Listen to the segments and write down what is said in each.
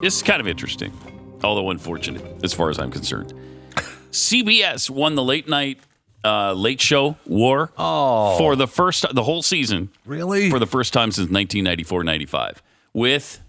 This is kind of interesting, although unfortunate as far as I'm concerned. CBS won the late show war for the whole season. Really? For the first time since 1994-95 with,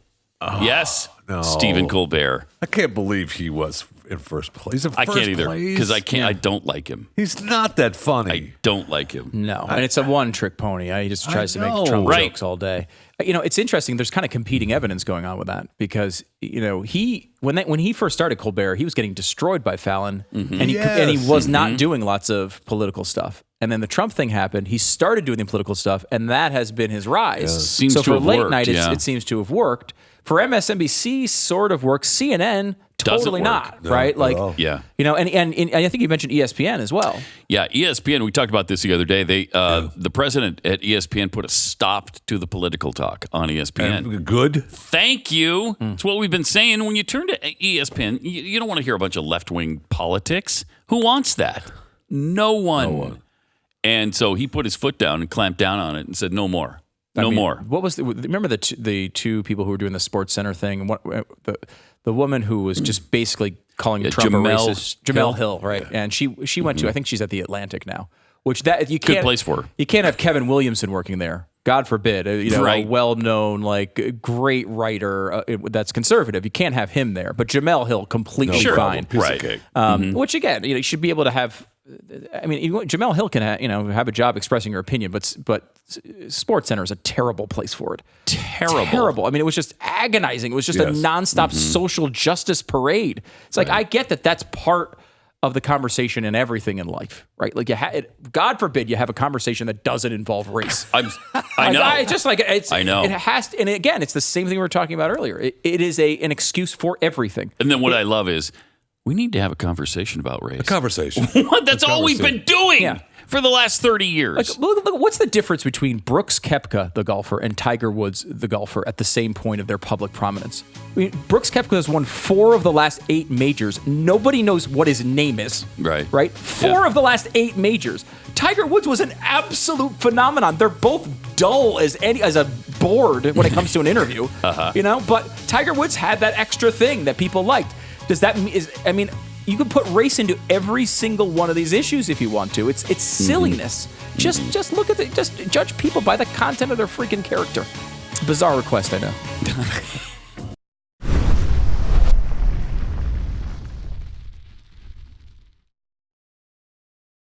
Stephen Colbert. I can't believe he was in first place. I can't either because I don't like him. He's not that funny. I don't like him. No, and it's a one-trick pony. He just tries to make Trump jokes all day. It's interesting. There's kind of competing evidence going on with that because when he first started Colbert, he was getting destroyed by Fallon, and he was not doing lots of political stuff. And then the Trump thing happened. He started doing the political stuff, and that has been his rise. Seems so to for have late worked, night, it seems to have worked. For MSNBC, sort of works. CNN, totally not. No, right? Like, and I think you mentioned ESPN as well. Yeah, ESPN. We talked about this the other day. The president at ESPN put a stop to the political talk on ESPN. And good. Thank you. It's what we've been saying. When you turn to ESPN, you don't want to hear a bunch of left-wing politics. Who wants that? No one. And so he put his foot down and clamped down on it and said, no more. No more. What was remember the two people who were doing the Sports Center thing? The woman who was just basically calling Trump a racist, Jamel Hill, right? Yeah. And she went to, I think she's at the Atlantic now, which you can't, good place for her. You can't have Kevin Williamson working there. God forbid, a well-known, great writer that's conservative. You can't have him there. But Jamel Hill, completely fine. Right. Which again, you should be able to have. I mean, Jamel Hill can have a job expressing your opinion, but Sports Center is a terrible place for it. Terrible. I mean, it was just agonizing. It was just a nonstop social justice parade. It's like I get that that's part of the conversation in everything in life, right? Like God forbid you have a conversation that doesn't involve race. I know. I know. It has to, and again, it's the same thing we were talking about earlier. It is an excuse for everything. And then what I love is we need to have a conversation about race. A conversation. That's all we've been doing for the last 30 years. Look, what's the difference between Brooks Koepka, the golfer, and Tiger Woods, the golfer, at the same point of their public prominence? I mean, Brooks Koepka has won 4 of the last 8 majors. Nobody knows what his name is. Right. 4 of the last 8 majors. Tiger Woods was an absolute phenomenon. They're both dull as a board when it comes to an interview. But Tiger Woods had that extra thing that people liked. You can put race into every single one of these issues if you want to. It's silliness. Just look at just judge people by the content of their freaking character. Bizarre request, I know.